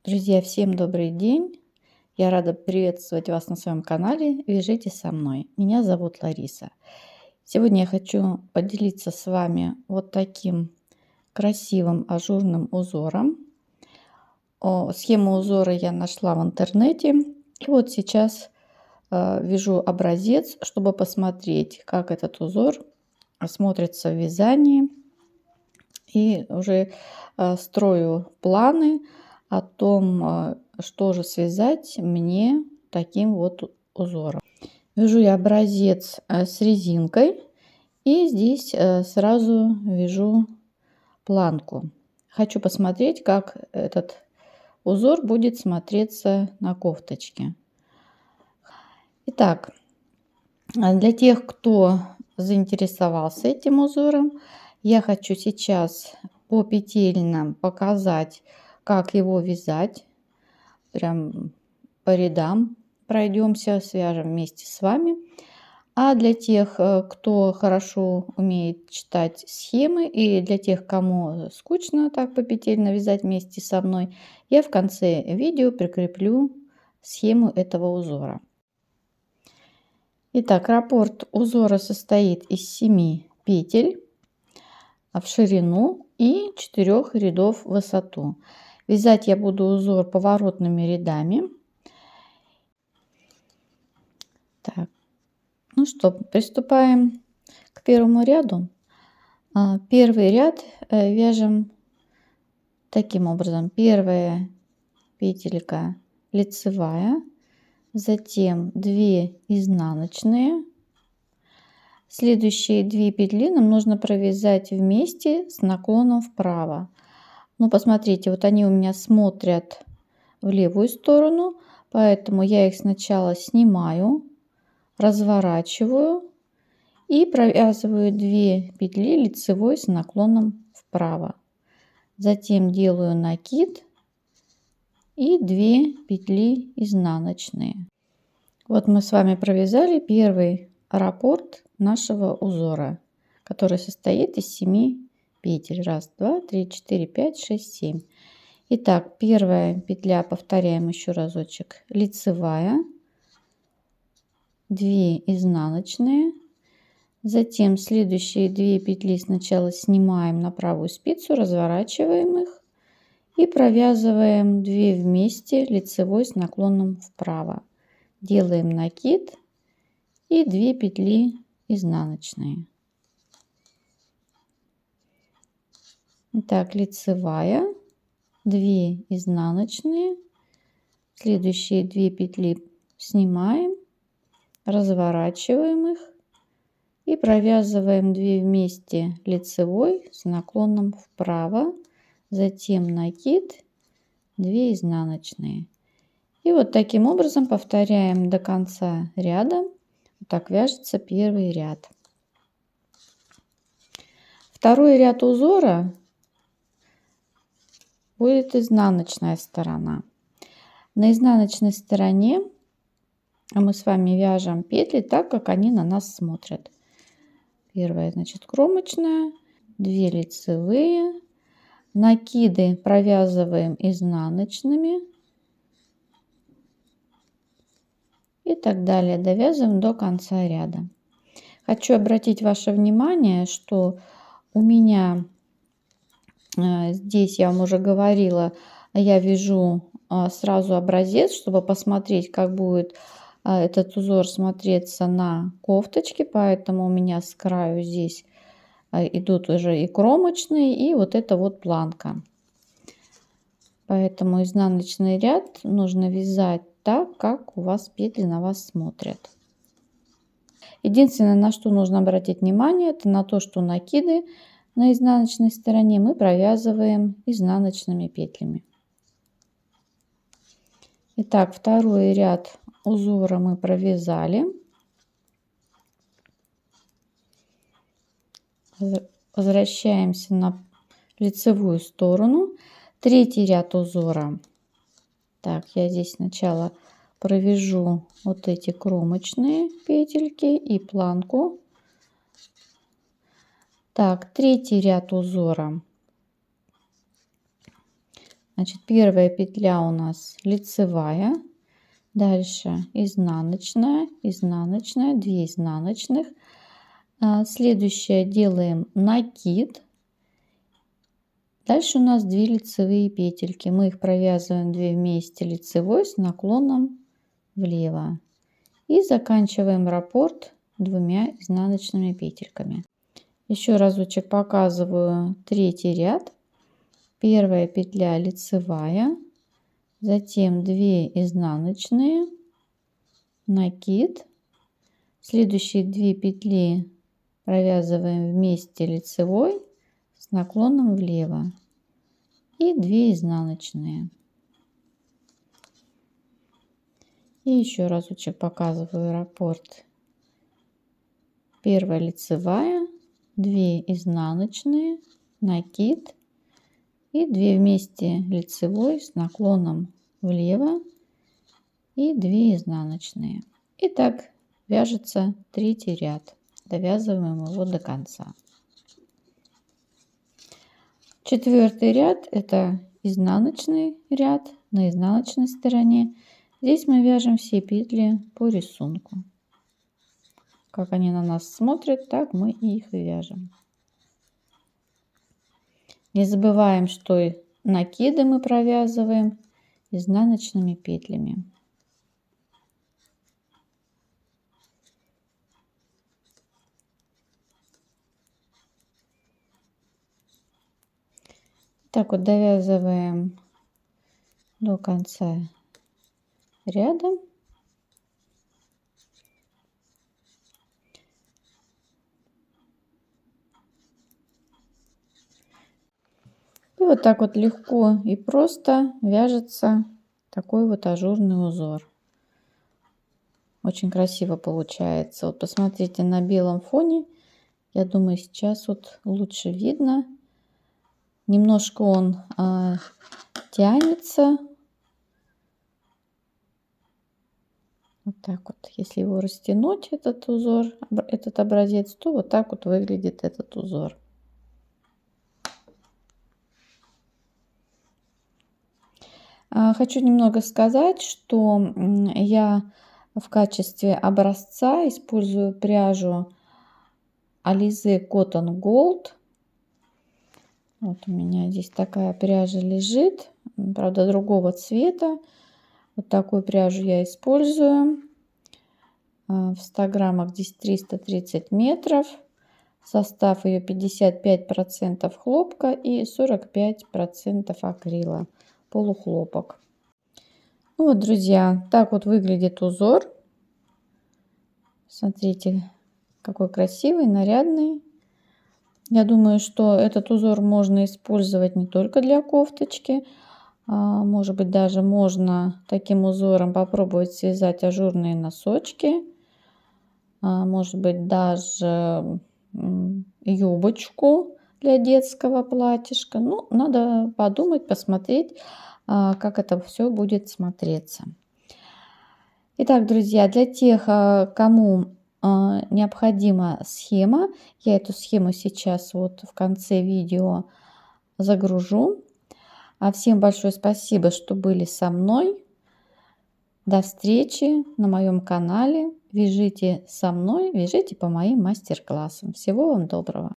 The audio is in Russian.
Друзья, всем добрый день! Я рада приветствовать вас на своем канале «Вяжите со мной». Меня зовут Лариса. Сегодня я хочу поделиться с вами вот таким красивым ажурным узором. Схему узора я нашла в интернете. И вот сейчас вяжу образец, чтобы посмотреть, как этот узор смотрится в вязании. И уже строю планы о том, что же связать мне таким вот узором. Вяжу я образец с резинкой, и здесь сразу вяжу планку. Хочу посмотреть, как этот узор будет смотреться на кофточке. Итак, для тех, кто заинтересовался этим узором, я хочу сейчас по петельным показать, как его вязать. Прям по рядам пройдемся, свяжем вместе с вами. А для тех, кто хорошо умеет читать схемы, и для тех, кому скучно так попетельно вязать вместе со мной, я в конце видео прикреплю схему этого узора. Итак, раппорт узора состоит из 7 петель в ширину и 4 рядов в высоту. Вязать я буду узор поворотными рядами. Так, ну что, приступаем к первому ряду. Первый ряд вяжем таким образом. Первая петелька лицевая, затем 2 изнаночные. Следующие 2 петли нам нужно провязать вместе с наклоном вправо. Ну, посмотрите, вот они у меня смотрят в левую сторону, поэтому я их сначала снимаю, разворачиваю и провязываю 2 петли лицевой с наклоном вправо. Затем делаю накид и 2 петли изнаночные. Вот мы с вами провязали первый раппорт нашего узора, который состоит из 7 петель. 1, 2, 3, 4, 5, 6, 7. Итак, первая петля, повторяем еще разочек, лицевая, 2 изнаночные. Затем следующие 2 петли сначала снимаем на правую спицу, разворачиваем их и провязываем 2 вместе лицевой с наклоном вправо. Делаем накид и 2 петли изнаночные. Итак, лицевая, 2 изнаночные, следующие 2 петли снимаем, разворачиваем их и провязываем 2 вместе лицевой с наклоном вправо, затем накид, 2 изнаночные. И вот таким образом повторяем до конца ряда. Вот так вяжется первый ряд. Второй ряд узора будет изнаночная сторона. На изнаночной стороне мы с вами вяжем петли так, как они на нас смотрят. Первая, значит, кромочная, 2 лицевые, накиды провязываем изнаночными и так далее, довязываем до конца ряда. Хочу обратить ваше внимание, что у меня здесь, я вам уже говорила, я вяжу сразу образец, чтобы посмотреть, как будет этот узор смотреться на кофточке, поэтому у меня с краю здесь идут уже и кромочные, и вот эта вот планка. Поэтому изнаночный ряд нужно вязать так, как у вас петли на вас смотрят. Единственное, на что нужно обратить внимание, это на то, что накиды на изнаночной стороне мы провязываем изнаночными петлями. Итак, второй ряд узора мы провязали. Возвращаемся на лицевую сторону. Третий ряд узора. Так, я здесь сначала провяжу вот эти кромочные петельки и планку. Так, третий ряд узора Значит, первая петля у нас лицевая, дальше изнаночная, изнаночная, 2 изнаночных. Следующее делаем накид. Дальше у нас 2 лицевые петельки. Мы их провязываем 2 вместе лицевой с наклоном влево. И заканчиваем раппорт 2 изнаночными петельками. Еще разочек показываю третий ряд. Первая петля лицевая, затем 2 изнаночные, накид. Следующие 2 петли провязываем вместе лицевой с наклоном влево и 2 изнаночные. И еще разочек показываю раппорт. Первая лицевая, 2 изнаночные, накид и 2 вместе лицевой с наклоном влево и 2 изнаночные. И так вяжется третий ряд. Довязываем его до конца. Четвертый ряд — это изнаночный ряд на изнаночной стороне. Здесь мы вяжем все петли по рисунку. Как они на нас смотрят, так мы их и вяжем. Не забываем, что и накиды мы провязываем изнаночными петлями. Так вот довязываем до конца ряда. И вот так вот легко и просто вяжется такой вот ажурный узор. Очень красиво получается. Вот посмотрите на белом фоне. Я думаю, сейчас вот лучше видно. Немножко он тянется. Вот так вот. Если его растянуть, этот узор, этот образец, то вот так вот выглядит этот узор. Хочу немного сказать, что я в качестве образца использую пряжу Alize Cotton Gold. Вот у меня здесь такая пряжа лежит, правда другого цвета. Вот такую пряжу я использую. В 100 граммах здесь 330 метров. Состав ее 55% хлопка и 45% акрила, полухлопок. Ну вот, друзья, так вот выглядит узор. Смотрите, какой красивый, нарядный. Я думаю, что этот узор можно использовать не только для кофточки. Может быть, даже можно таким узором попробовать связать ажурные носочки. Может быть, даже юбочку для детского платьишка. Ну, надо подумать, посмотреть, как это все будет смотреться. Итак, друзья, для тех, кому необходима схема, я эту схему сейчас вот в конце видео загружу. Всем большое спасибо, что были со мной. До встречи на моем канале. Вяжите со мной, вяжите по моим мастер-классам. Всего вам доброго!